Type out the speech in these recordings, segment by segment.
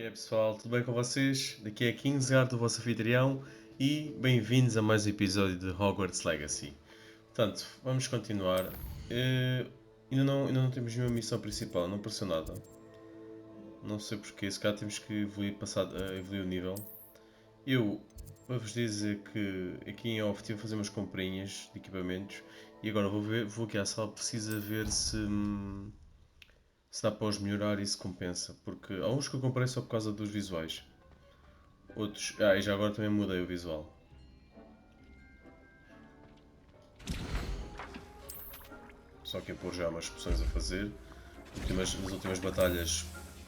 E aí pessoal, tudo bem com vocês? Daqui é Kingsguard, o vosso anfitrião, e bem-vindos a mais um episódio de Hogwarts Legacy. Portanto, vamos continuar. Ainda não temos nenhuma missão principal, não apareceu nada. Não sei porquê, se calhar temos que evoluir, evoluir o nível. Eu vou-vos dizer que aqui em off estive a fazer umas comprinhas de equipamentos e agora vou aqui à sala, precisa ver se dá para os melhorar e se compensa, porque há uns que eu comprei só por causa dos visuais. Outros. E já agora também mudei o visual. Só que a pôr já umas poções a fazer. Nas últimas batalhas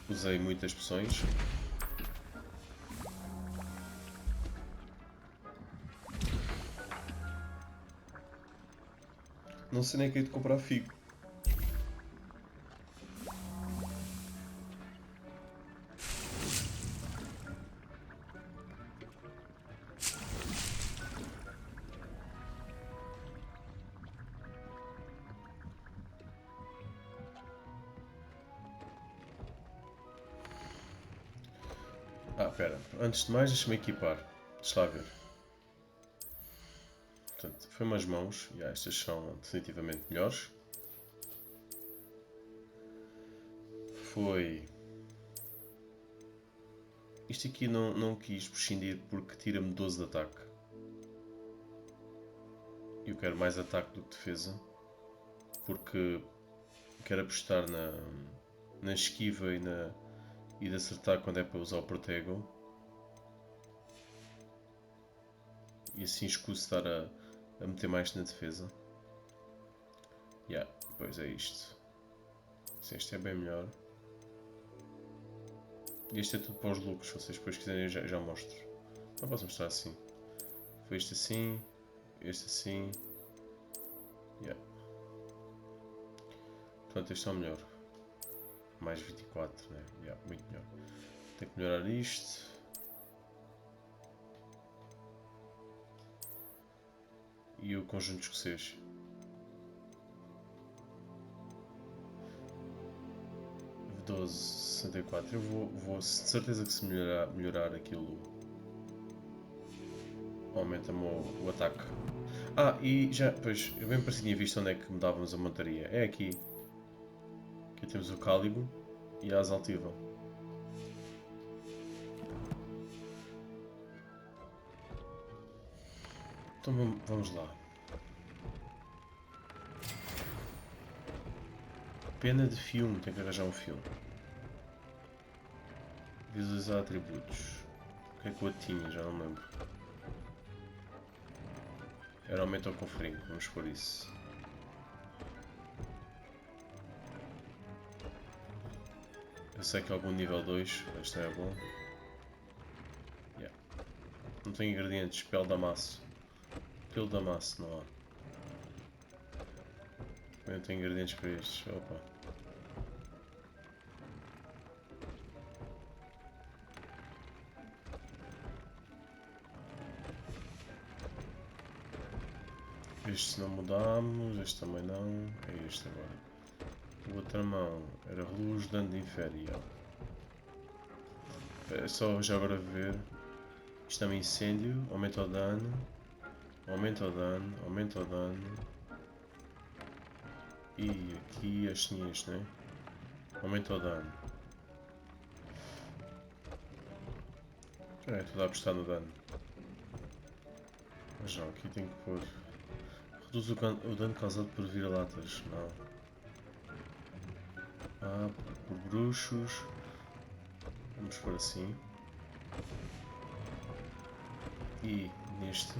usei muitas poções. Não sei nem que é de comprar figo. Espera. Antes de mais, deixa-me equipar. Deixa lá ver. Portanto, foi umas mãos. E estas são definitivamente melhores. Foi... Isto aqui não quis prescindir porque tira-me 12 de ataque. Eu quero mais ataque do que defesa. Porque quero apostar na esquiva e de acertar quando é para usar o protego. E assim escuso estar a meter mais na defesa. Pois é isto. Sim, este é bem melhor. E este é tudo para os lucros, se vocês depois quiserem eu já mostro. Não posso mostrar assim. Foi este assim, este assim. Portanto este é o melhor. Mais 24, né? Muito melhor. Tenho que melhorar isto. E o conjunto escocês. $12,64. Eu vou de certeza que se melhorar aquilo aumenta-me o ataque. E já, pois, eu bem parecia tinha visto onde é que mudávamos a montaria. É aqui. Aqui temos o cáligo e a asa altiva. Então vamos lá. Pena de filme, tem que arranjar um filme. Visualizar atributos. O que é que o outro tinha? Já não me lembro. Era aumento ao confrinho, vamos por isso. Eu sei que algum nível 2, este não é bom. Não tem ingredientes, pele de amasso. Pelo de amasso não há. Eu não tenho ingredientes para estes. Opa. Este não mudamos, este também não. É este agora. O outra mão era luz, dano de inferior. É só já agora ver. Isto é um incêndio, aumenta o dano. Aumenta o dano, aumenta o dano. E aqui as tinhas, né? Aumenta o dano. Tudo a apostar no dano. Mas não, aqui tem que pôr. Reduz o dano causado por vira-latas. Não. Por bruxos. Vamos pôr assim. E neste.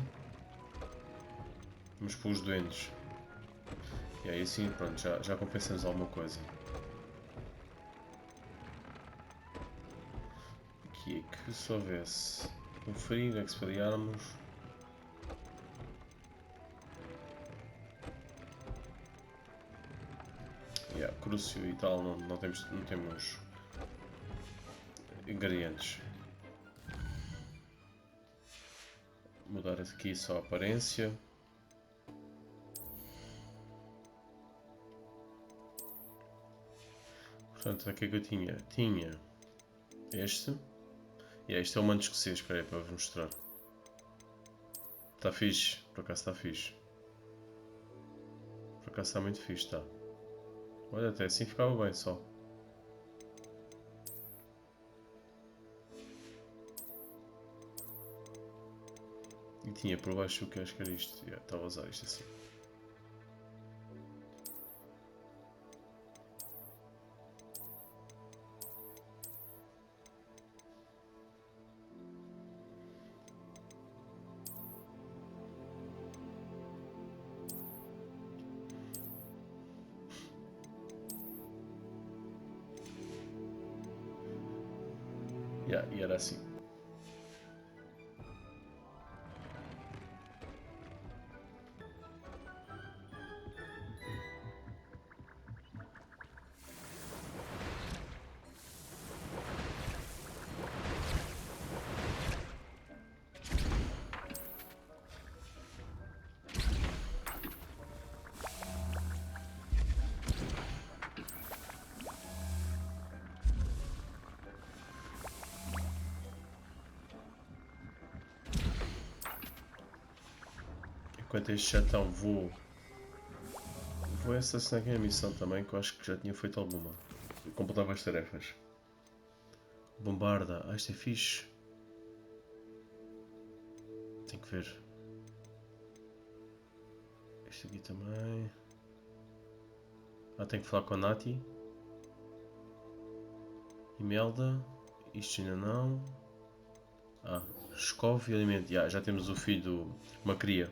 Vamos pôr os doentes. E aí assim, pronto, já compensamos alguma coisa. Aqui é que se houvesse um frio, expelliarmos. Crucio e tal, não temos ingredientes. Mudar aqui só a aparência. Portanto, o que é que eu tinha? Tinha este. Isto é o manto escocês, espera aí para vos mostrar. Está fixe, por acaso está fixe. Por acaso está muito fixe, está. Olha, até assim ficava bem só. E tinha por baixo o que acho que era isto. Estava a usar isto assim. E era assim. Enquanto este já estão, vou assassinar aqui a missão também, que eu acho que já tinha feito alguma. Eu completava as tarefas. Bombarda, isto é fixe. Tenho que ver. Este aqui também. Tenho que falar com a Nati. Imelda. Isto ainda não. Escove e alimento. Já temos o filho de uma cria.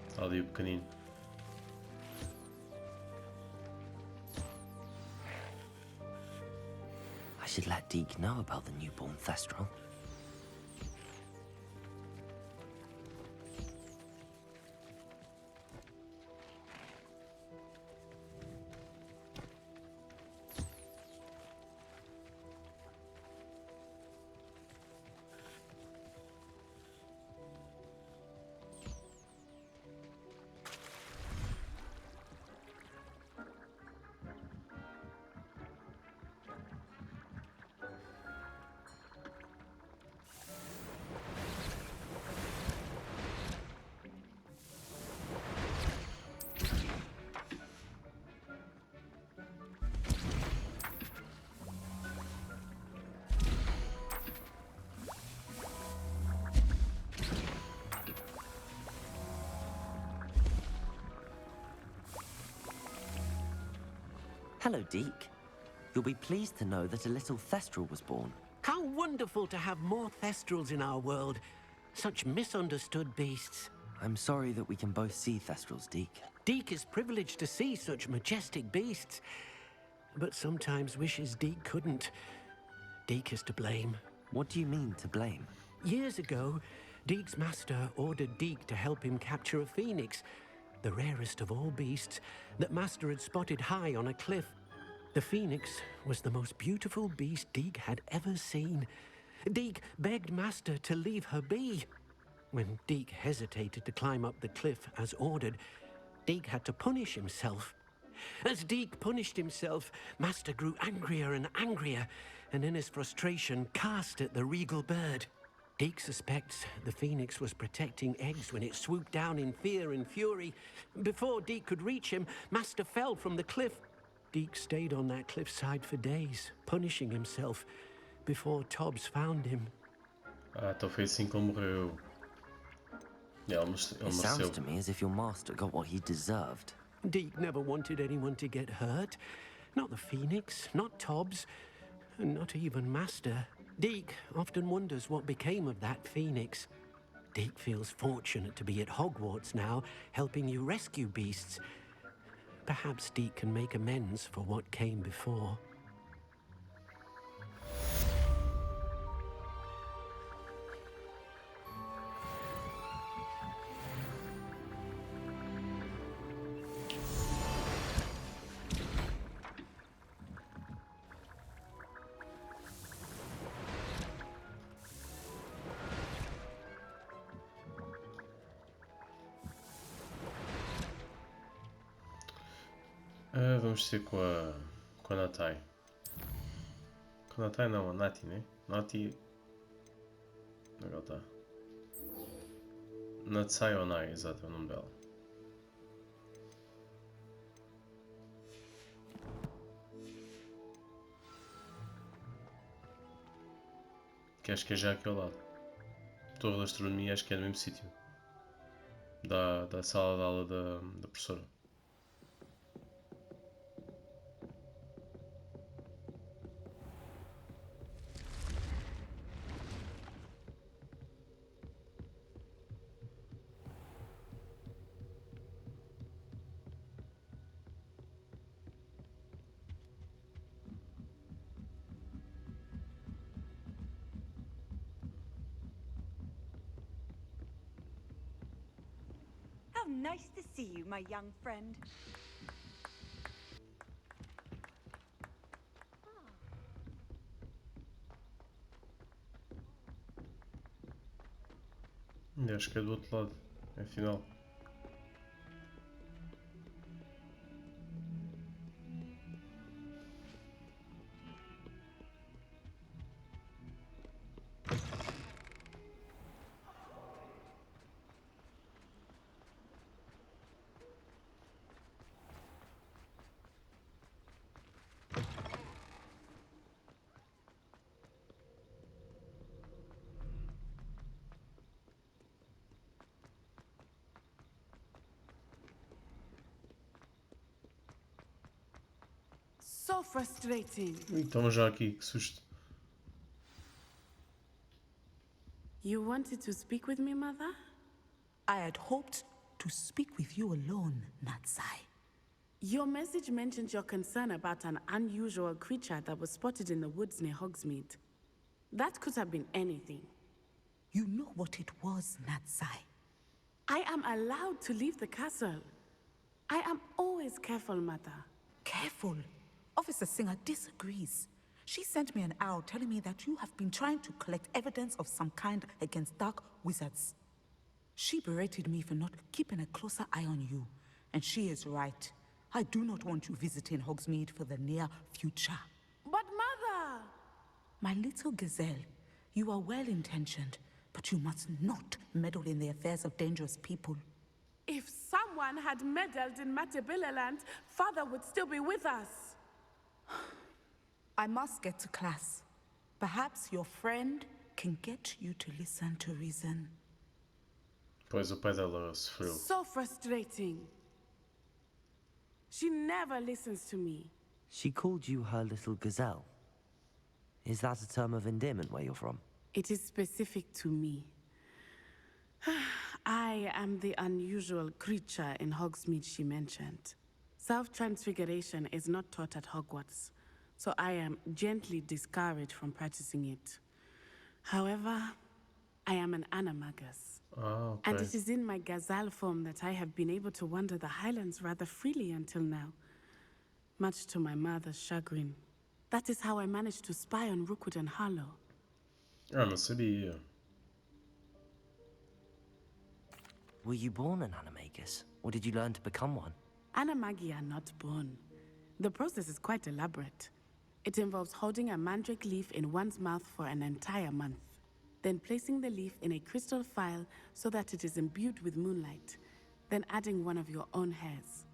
Está ali o pequenino. I should let Deke know about the newborn Thestral. Hello, Deke. You'll be pleased to know that a little Thestral was born. How wonderful to have more Thestrals in our world. Such misunderstood beasts. I'm sorry that we can both see Thestrals, Deke. Deke is privileged to see such majestic beasts, but sometimes wishes Deke couldn't. Deke is to blame. What do you mean, to blame? Years ago, Deke's master ordered Deke to help him capture a phoenix, the rarest of all beasts, that master had spotted high on a cliff. The phoenix was the most beautiful beast Deke had ever seen. Deke begged master to leave her be. When Deke hesitated to climb up the cliff as ordered, Deke had to punish himself. As Deke punished himself, master grew angrier and angrier, and in his frustration cast at the regal bird. Deke suspects the phoenix was protecting eggs when it swooped down in fear and fury. Before Deke could reach him, master fell from the cliff. Deke stayed on that cliffside for days, punishing himself, before Tobbs found him. Então foi assim que ele morreu. Ele Sounds mereceu. to me as if your master got what he deserved. Deke never wanted anyone to get hurt. Not the phoenix, not Tobbs, and not even master. Deke often wonders what became of that phoenix. Deke feels fortunate to be at Hogwarts now, helping you rescue beasts. Perhaps Deke can make amends for what came before. vamos ser com a Natai. Com a Natai não, a Nati, né? Nati. Onde é que ela está? Natsai Onai, exato, é o nome dela. Que acho que é já aqui ao lado. Torre da Astronomia, acho que é no mesmo sítio. Da sala de aula da professora. How nice to see you, my young friend. Acho que é do outro lado, afinal. So frustrating. Então já aqui, que susto. You wanted to speak with me, Mother? I had hoped to speak with you alone, Natsai. Your message mentioned your concern about an unusual creature that was spotted in the woods near Hogsmeade. That could have been anything. You know what it was, Natsai. I am allowed to leave the castle. I am always careful, Mother. Careful. Officer Singer disagrees. She sent me an owl telling me that you have been trying to collect evidence of some kind against dark wizards. She berated me for not keeping a closer eye on you. And she is right. I do not want you visiting Hogsmeade for the near future. But, Mother! My little gazelle, you are well-intentioned, but you must not meddle in the affairs of dangerous people. If someone had meddled in Matabeleland, Father would still be with us. I must get to class. Perhaps your friend can get you to listen to reason. Pois o pai dela sofreu. So frustrating. She never listens to me. She called you her little gazelle. Is that a term of endearment where you're from? It is specific to me. I am the unusual creature in Hogsmeade she mentioned. Self-transfiguration is not taught at Hogwarts, so I am gently discouraged from practicing it. However, I am an animagus. Ah, And ok. it is in my gazelle form that I have been able to wander the highlands rather freely until now, much to my mother's chagrin. That is how I managed to spy on Rookwood and Harlow. Ah, não sabia. Were you born an animagus, or did you learn to become one? Animagi are not born. The process is quite elaborate. It involves holding a mandrake leaf in one's mouth for an entire month, then placing the leaf in a crystal phial so that it is imbued with moonlight, then adding one of your own hairs.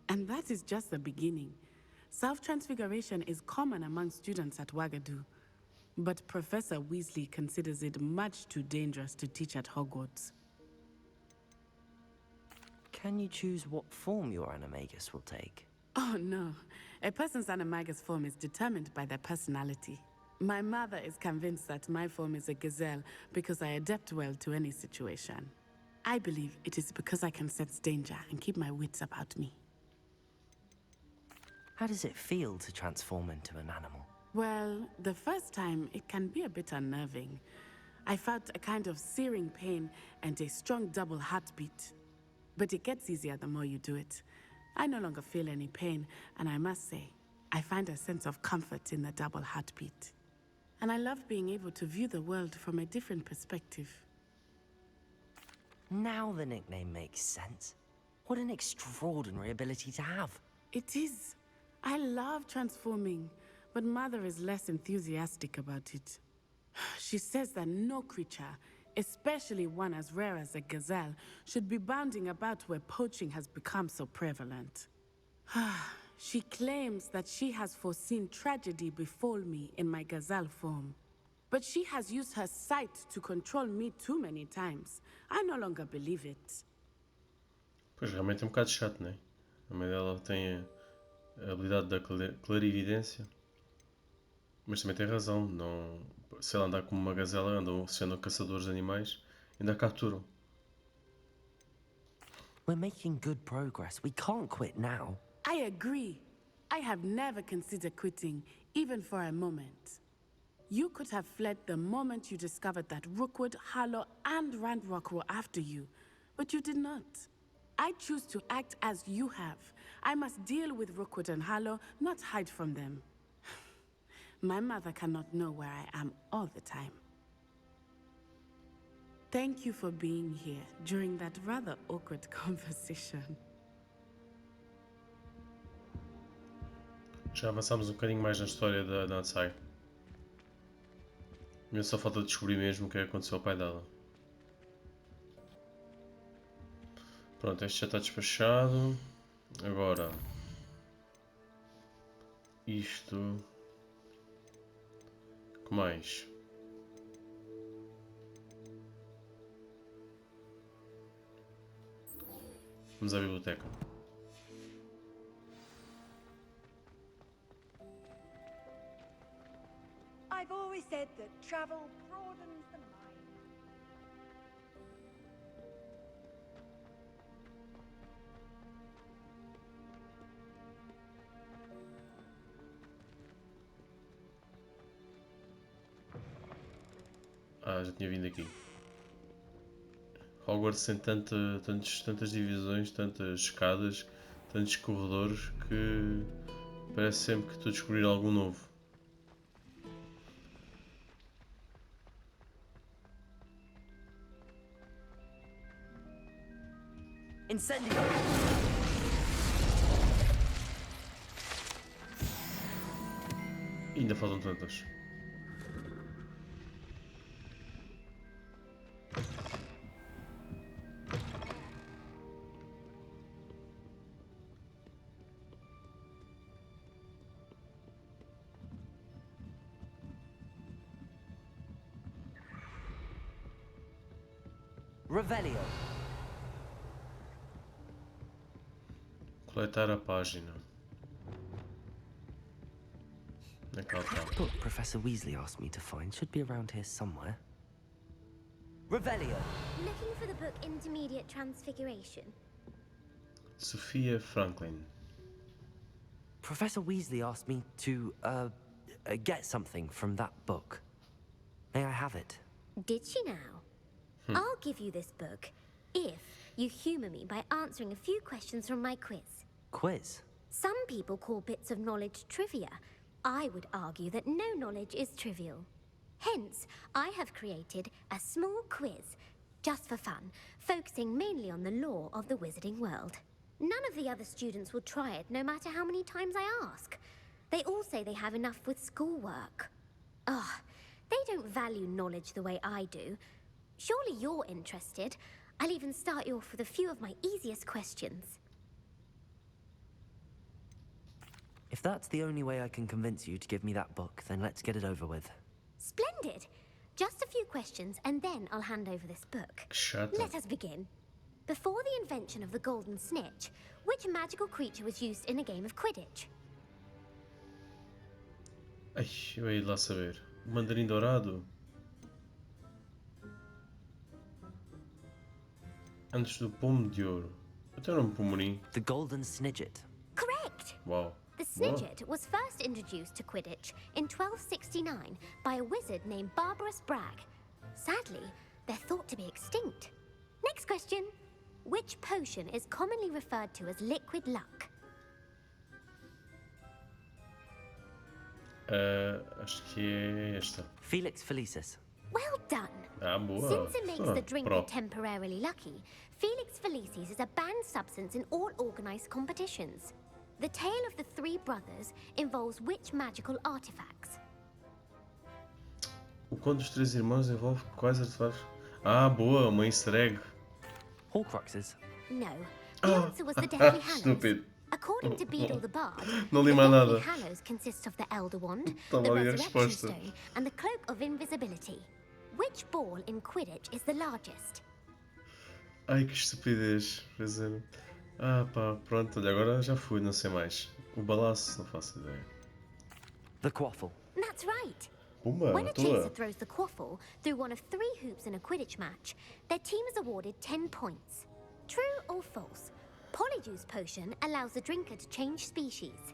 And that is just the beginning. Self-transfiguration is common among students at Wagadu, but Professor Weasley considers it much too dangerous to teach at Hogwarts. Can you choose what form your animagus will take? Oh no, a person's animagus form is determined by their personality. My mother is convinced that my form is a gazelle because I adapt well to any situation. I believe it is because I can sense danger and keep my wits about me. How does it feel to transform into an animal? Well, the first time it can be a bit unnerving. I felt a kind of searing pain and a strong double heartbeat. But it gets easier the more you do it. I no longer feel any pain, and I must say, I find a sense of comfort in the double heartbeat. And I love being able to view the world from a different perspective. Now the nickname makes sense. What an extraordinary ability to have. It is. I love transforming, but Mother is less enthusiastic about it. She says that no creature, especially one as rare as a gazelle, should be bounding about where poaching has become so prevalent. She claims that she has foreseen tragedy befall me in my gazelle form. But she has used her sight to control me too many times. I no longer believe it. Pois realmente é um bocado chato, não é? A mãe dela tem a habilidade da clarividência. Mas também tem razão. Não, se ela andar como uma gazela, sendo caçadores de animais, ainda a capturam. We're making good progress. We can't quit now. I agree. I have never considered quitting, even for a moment. You could have fled the moment you discovered that Rookwood, Harlow, and Randrock were after you, but you did not. I choose to act as you have. I must deal with Rookwood and Harlow, not hide from them. My mother cannot know where I am all the time. Thank you for being here during that rather awkward conversation. Já avançámos um bocadinho mais na história da Natsai. Ainda só falta descobrir mesmo o que aconteceu ao pai dela. Pronto, este já está despachado. Agora, isto. O que mais? Vamos à biblioteca. I've always said that travel broadens the mind. Ah, já tinha vindo aqui. Hogwarts tem tantas divisões, tantas escadas, tantos corredores que parece sempre que estou a descobrir algo novo. Incendio! E ainda faltam tantas. Revelio. Coletar a página. Onde é que ela está? The book Professor Weasley asked me to find should be around here somewhere. Revelio. Looking for the book Intermediate Transfiguration. Sophia Franklin. Professor Weasley asked me to, get something from that book. May I have it? Did she now? I'll give you this book if you humour me by answering a few questions from my quiz. Quiz? Some people call bits of knowledge trivia. I would argue that no knowledge is trivial. Hence, I have created a small quiz, just for fun, focusing mainly on the lore of the wizarding world. None of the other students will try it, no matter how many times I ask. They all say they have enough with schoolwork. Ugh, they don't value knowledge the way I do. Surely you're interested. I'll even start you off with a few of my easiest questions. If that's the only way I can convince you to give me that book, then let's get it over with. Splendid! Just a few questions, and then I'll hand over this book. Shut up. Let us begin. Before the invention of the golden snitch, which magical creature was used in a game of Quidditch? Ai, eu hei de lá saber. O mandarim dourado? Antes do pomo de ouro. Até era um pomorim. The Golden Snidget. Correct! Uau. The Snidget was first introduced to Quidditch in 1269 by a wizard named Barbarous Bragg. Sadly, they're thought to be extinct. Next question. Which potion is commonly referred to as liquid luck? Acho que é esta. Felix Felicis. Well done! Ah, boa. Since it makes the drinker Pro. temporarily lucky, Felix Felicis is a banned substance in all organised competitions. The tale of the three brothers involves which magical artifacts? O conto dos três irmãos envolve quais artefatos? Ah, boa, uma easter egg. Horcruxes. No. The answer was the Deathly Hallows. Estúpido. According to Beedle the Bard, Não the li mais Deathly nada. Hallows consists of the Elder Wand, Toma the ali a Resurrection resposta. Stone, and the Cloak of Invisibility. Which ball in Quidditch is the largest? Ai, que estupidez. Pois é. Ah, pá, pronto, olha, agora já fui, não sei mais. O balaço, não faço ideia. The quaffle. That's right. Pumba, When a tua. chaser throws the quaffle through one of 3 hoops in a Quidditch match, their team is awarded 10 points. True or false? Polyjuice potion allows the drinker to change species.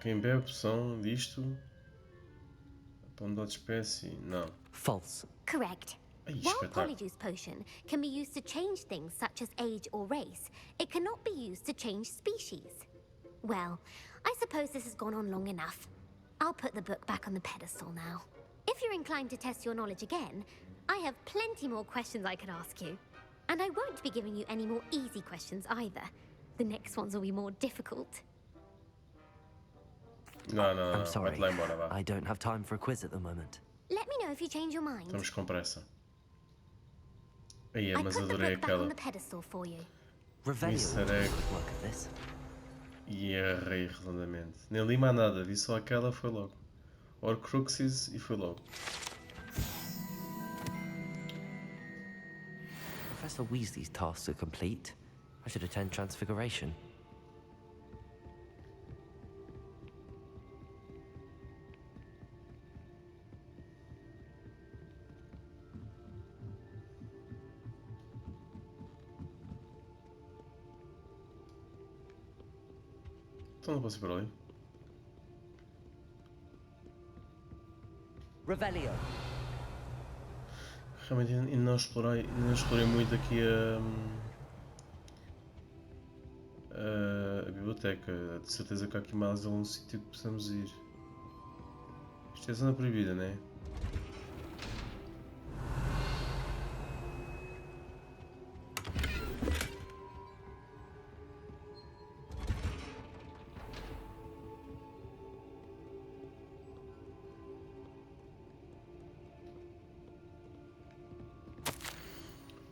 Quem bebe poção disto para mudar de espécie? Não. False. Correct. Ai, While espetáculo. Polyjuice potion can be used to change things such as age or race, it cannot be used to change species. Well, I suppose this has gone on long enough. I'll put the book back on the pedestal now. If you're inclined to test your knowledge again, I have plenty more questions I could ask you. And I won't be giving you any more easy questions either. The next ones will be more difficult. Não, não, I'm não. sorry. Vai-te lá embora, vá. I don't have time for a quiz at the moment. Let me know if you change your mind. Estamos com pressa. Aí, I mas put the adorei book back on aquela. the pedestal for you. Revelio Easter egg. would work at this. E errei redondamente. Nem li mais nada, vi só aquela, foi logo. Horcruxes e foi logo. Professor Weasley's tasks are complete. I should attend Transfiguration. Então não posso ir para ali. Revelio. Realmente ainda não explorei muito aqui a biblioteca. De certeza que há aqui mais algum sítio que possamos ir. Isto é zona proibida, não é?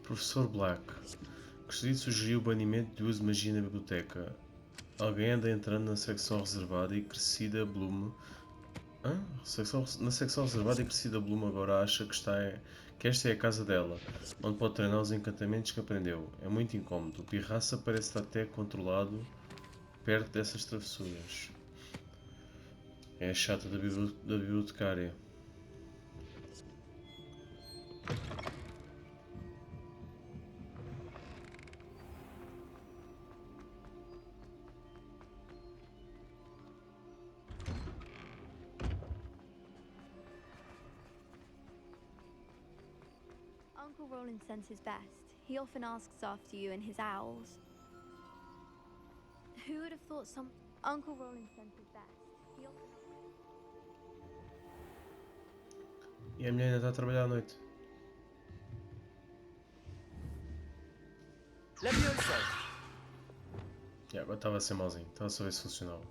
Professor Black. Gostaria de sugerir o banimento de uso de magia na biblioteca. Alguém anda entrando na secção reservada e Crescida Bloom... Na secção reservada e Crescida Bloom agora acha que esta é a casa dela, onde pode treinar os encantamentos que aprendeu. É muito incómodo. O pirraça parece estar até controlado perto dessas travessuras. É a chata da bibliotecária. Uncle Roland sends his best. He often asks after you and his owls. Who would have thought Uncle Roland sends his best. He often... E a mulher ainda está a trabalhar à noite. Levioso. E agora estava a ser mauzinho. Estava só a ver se funcionava.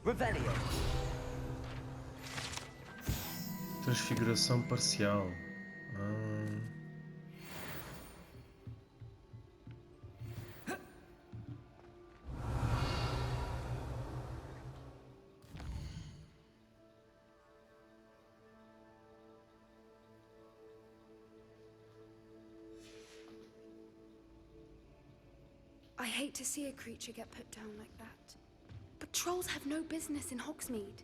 Revelio. Transfiguração parcial. I hate to see a creature get put down like that. But trolls have no business in Hogsmeade.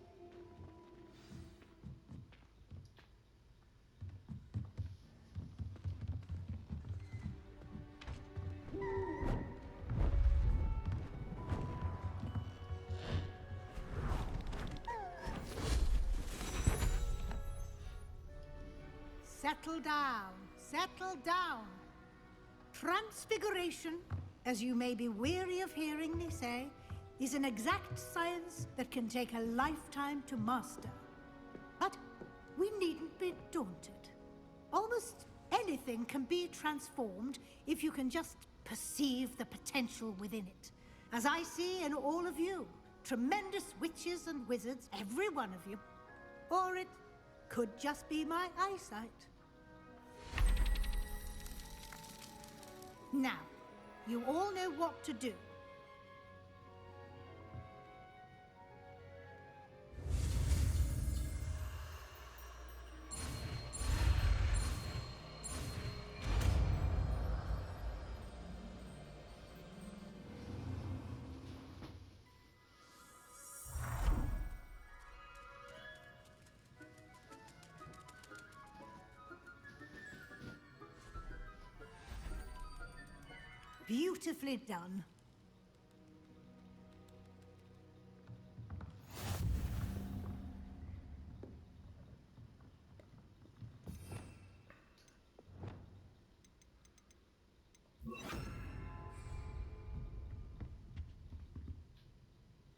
Settle down, settle down. Transfiguration, as you may be weary of hearing me say, is an exact science that can take a lifetime to master. But we needn't be daunted. Almost anything can be transformed if you can just perceive the potential within it. As I see in all of you, tremendous witches and wizards, every one of you. Or it could just be my eyesight. Now, you all know what to do. Beautifully done.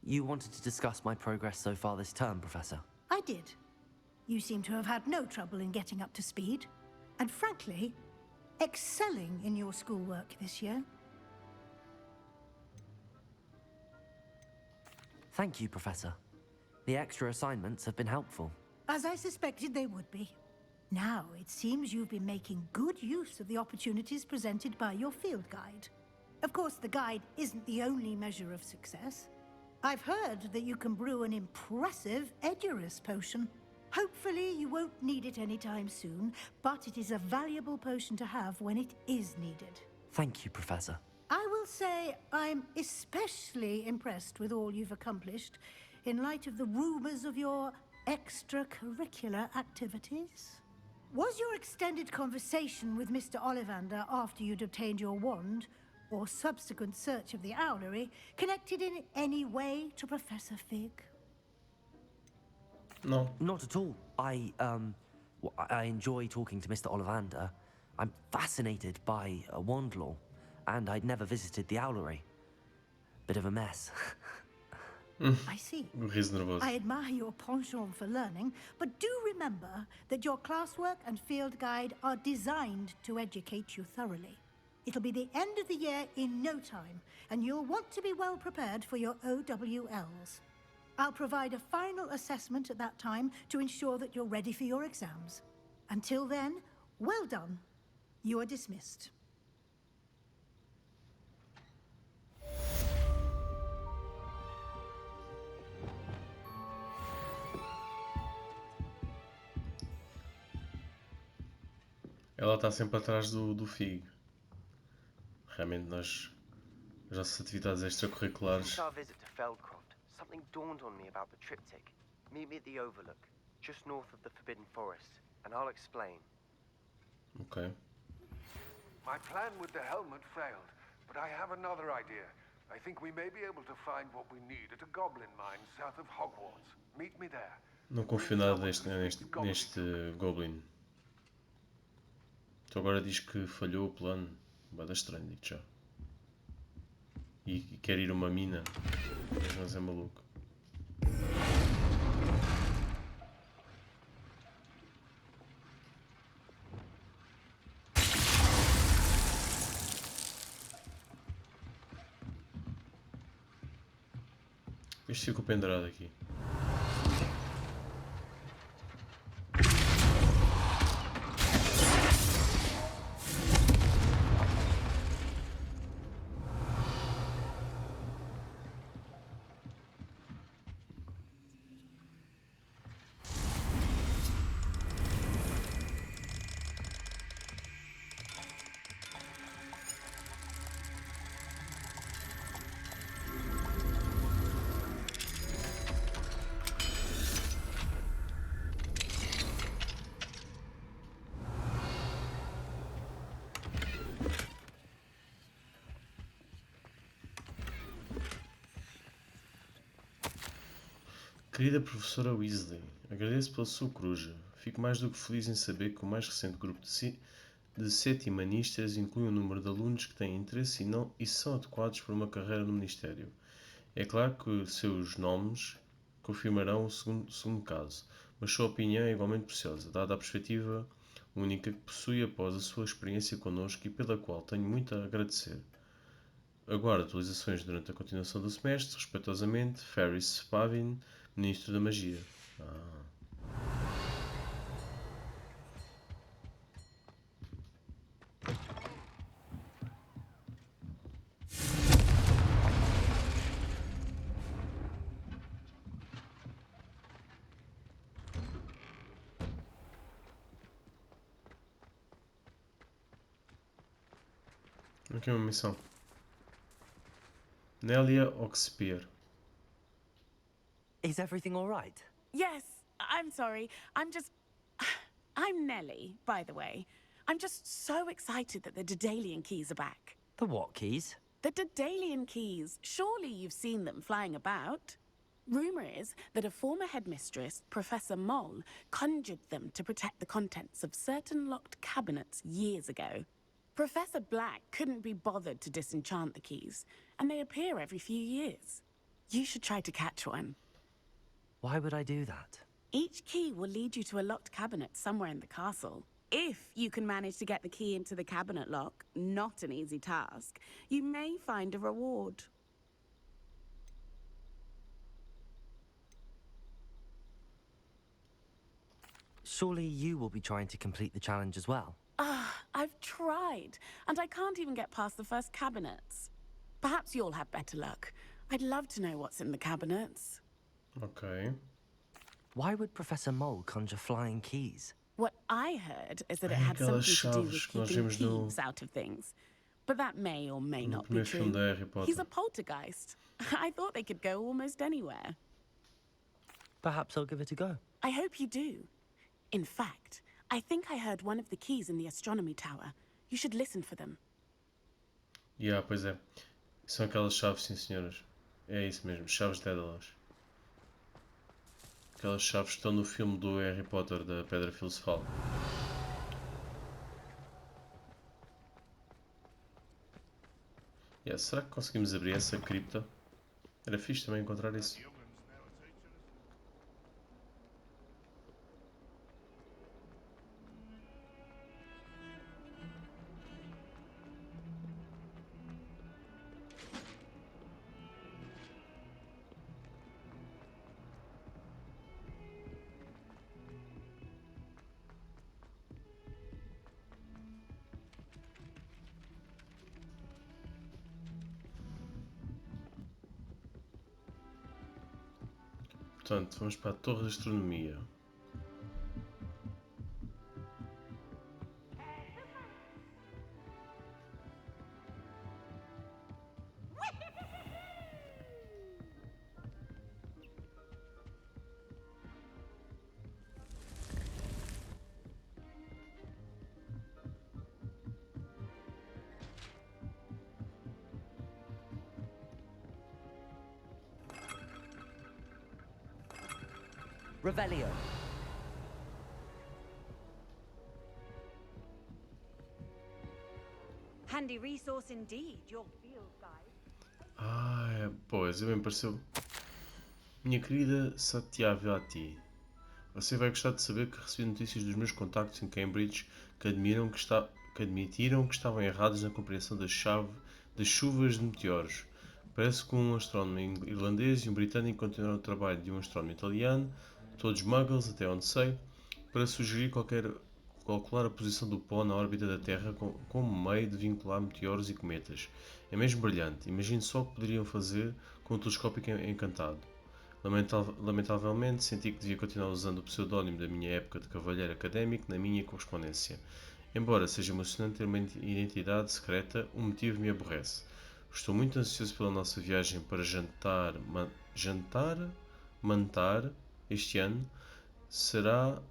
You wanted to discuss my progress so far this term, Professor? I did. You seem to have had no trouble in getting up to speed. And frankly, excelling in your schoolwork this year. Thank you, Professor. The extra assignments have been helpful. As I suspected they would be. Now, it seems you've been making good use of the opportunities presented by your field guide. Of course, the guide isn't the only measure of success. I've heard that you can brew an impressive Edurus potion. Hopefully, you won't need it anytime soon, but it is a valuable potion to have when it is needed. Thank you, Professor. I will say I'm especially impressed with all you've accomplished in light of the rumors of your extracurricular activities. Was your extended conversation with Mr. Ollivander after you'd obtained your wand, or subsequent search of the owlery, connected in any way to Professor Fig? No. Not at all. I enjoy talking to Mr. Ollivander. I'm fascinated by wand law, and I'd never visited the owlery. Bit of a mess. I see. Riso nervoso. I admire your penchant for learning, but do remember that your classwork and field guide are designed to educate you thoroughly. It'll be the end of the year in no time, and you'll want to be well prepared for your OWLs. I'll provide a final assessment at that time to ensure that you're ready for your exams. Until then, well done. You are dismissed. Ela está sempre atrás do Fig. Realmente as nossas atividades extracurriculares. Our visit to Feldcroft, something dawned on me about the triptych. Meet me at the Overlook, just north of the Forbidden Forest, and I'll explain. Ok. My plan with the helmet failed, but I have another idea. I think we may be able to find what we need at a goblin mine south of Hogwarts. Meet me there. Não confio nada neste Goblin. Então agora diz que falhou o plano. Bada estranho, digo já. E quer ir a uma mina. Mas é maluco. Este ficou pendurado aqui. Querida professora Weasley, agradeço pela sua coruja. Fico mais do que feliz em saber que o mais recente grupo de setimanistas inclui um número de alunos que têm interesse e são adequados para uma carreira no Ministério. É claro que seus nomes confirmarão o segundo caso, mas sua opinião é igualmente preciosa, dada a perspectiva única que possui após a sua experiência connosco e pela qual tenho muito a agradecer. Aguardo atualizações durante a continuação do semestre. Respeitosamente, Ferris Pavin, Ministro da Magia. Aqui é uma missão. Nélia Oxpier. Is everything all right? Yes, I'm sorry. I'm Nellie, by the way. I'm just so excited that the Daedalian keys are back. The what keys? The Daedalian keys. Surely you've seen them flying about. Rumor is that a former headmistress, Professor Moll, conjured them to protect the contents of certain locked cabinets years ago. Professor Black couldn't be bothered to disenchant the keys, and they appear every few years. You should try to catch one. Why would I do that? Each key will lead you to a locked cabinet somewhere in the castle. If you can manage to get the key into the cabinet lock, not an easy task, you may find a reward. Surely you will be trying to complete the challenge as well. I've tried, and I can't even get past the first cabinets. Perhaps you'll have better luck. I'd love to know what's in the cabinets. Ok. Why would Professor Mole conjure flying keys? What I heard is that it Ai, had something aquelas to do with chaves que nós keeping vimos no- thieves out of things. But that may or may No not be primeiro filme true. da Harry Potter. He's a poltergeist. I thought they could go almost anywhere. Perhaps I'll give it a go. I hope you do. In fact, I think I heard one of the keys in the astronomy tower. You should listen for them. Pois é. São aquelas chaves, sim senhoras. É isso mesmo, chaves Dédalas. Aquelas chaves que estão no filme do Harry Potter, da Pedra Filosofal. Será que conseguimos abrir essa cripta? Era fixe também encontrar isso. Portanto, vamos para a Torre de Astronomia. Revelio. Handy resource indeed, your field guide. Pois, bem pareceu. Minha querida Satyavati, você vai gostar de saber que recebi notícias dos meus contactos em Cambridge que admitiram que estavam errados na compreensão das chuvas de meteoros. Parece que um astrónomo irlandês e um britânico continuaram o trabalho de um astrónomo italiano, todos muggles até onde sei, para sugerir calcular a posição do pó na órbita da Terra como meio de vincular meteoros e cometas. É mesmo brilhante. Imagine só o que poderiam fazer com um telescópio encantado. Lamentavelmente, senti que devia continuar usando o pseudónimo da minha época de cavalheiro académico na minha correspondência. Embora seja emocionante ter uma identidade secreta, o motivo me aborrece. Estou muito ansioso pela nossa viagem para mantar este ano. Será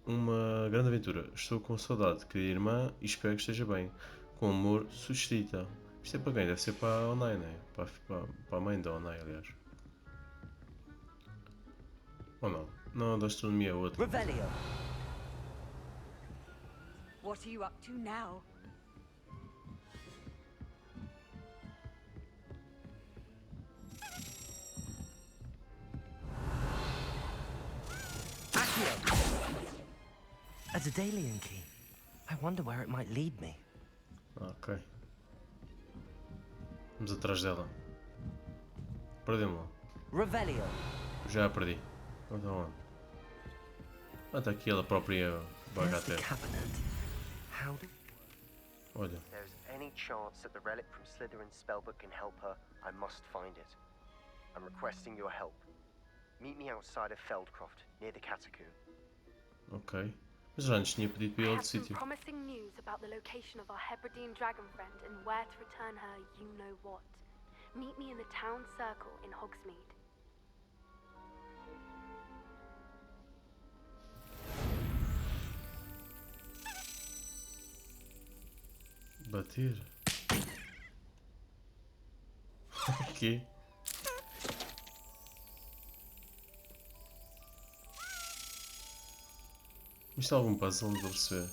uma grande aventura. Estou com saudade, querida irmã, e espero que esteja bem. Com amor, Sustrita. Isto é para quem? Deve ser para a Onai, né? Para a mãe da Onai, aliás. Ou não? Não, da astronomia é outra. Revelio. What are you up to now? A Daedalian key. I wonder where it might lead me. Ok. Vamos atrás dela. Perdemos-la. Revelio. Já a perdi. Então onde? Ah, está aqui ela própria bagatela. Olha. If there's any chance that the relic from Slytherin's spellbook can help her, I must find it. I'm requesting your help. Meet me outside of Feldcroft, near the Catacomb. Ok. Mas já antes tinha pedido para ir a outro sítio. Promising news about the location of our Hebridean dragon friend and where to return her you know what. Meet me in the town circle in Hogsmeade. Bater? Ok. Isto é algum puzzle, não estou a perceber.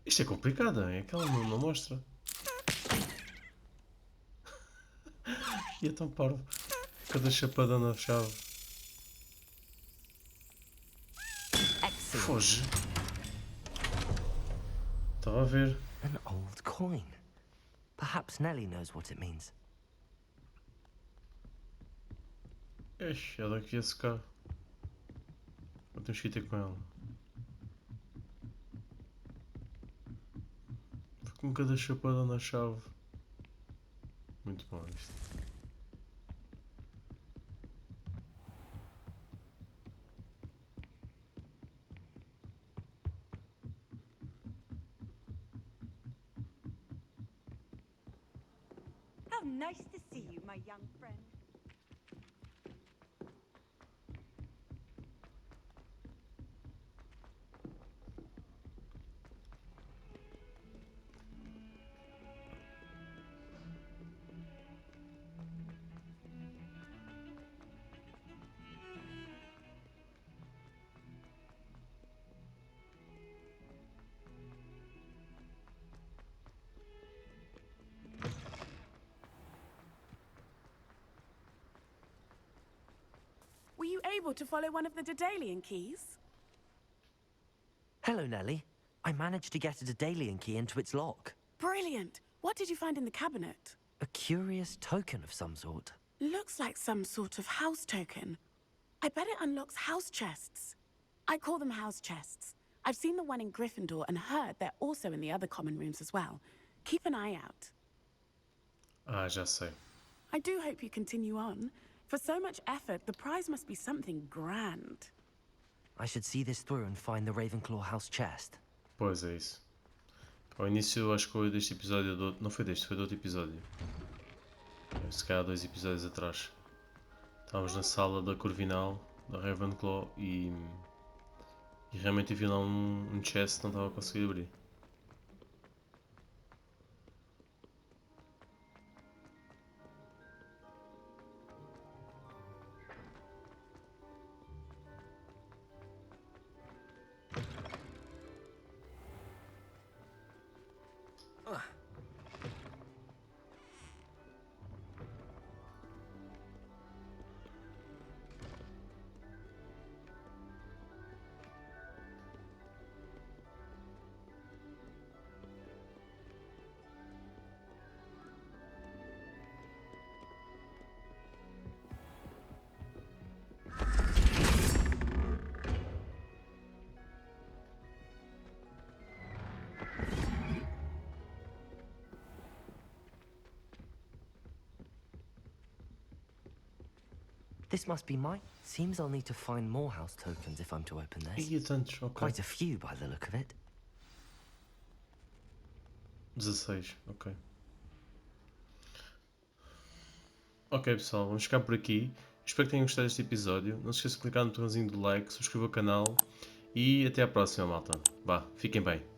Isto é complicado, é que ela não mostra. E é tão parvo. Cada chapada na chave. Foge. Estava a ver. An old coin. Perhaps Nellie knows what it means. Ixi, ela aqui ia secar. Eu tenho que ir com ela. Foi com cada chapada na chave. Muito bom isto. How nice to see you, my young friend. Were you able to follow one of the Daedalian keys? Hello, Nellie. I managed to get a Daedalian key into its lock. Brilliant. What did you find in the cabinet? A curious token of some sort. Looks like some sort of house token. I bet it unlocks house chests. I call them house chests. I've seen the one in Gryffindor and heard they're also in the other common rooms as well. Keep an eye out. Ah, já sei. I do hope you continue on. For so much effort, the prize must be something grand. I should see this through and find the Ravenclaw house chest. Pois é isso. Ao início acho que foi deste episódio do... Não foi deste, foi do outro episódio. Se calhar 2 episódios atrás. Estávamos na sala da Corvinal, da Ravenclaw e realmente vi lá um chest que não estava a conseguir abrir. This must be mine. Seems I'll need to find more house tokens if I'm to open this. E tantos, ok. Quite a few by the look of it. 16, ok. Ok pessoal, vamos ficar por aqui. Espero que tenham gostado deste episódio. Não se esqueçam de clicar no botãozinho do like, subscrever o canal e até à próxima, malta. Vá, fiquem bem.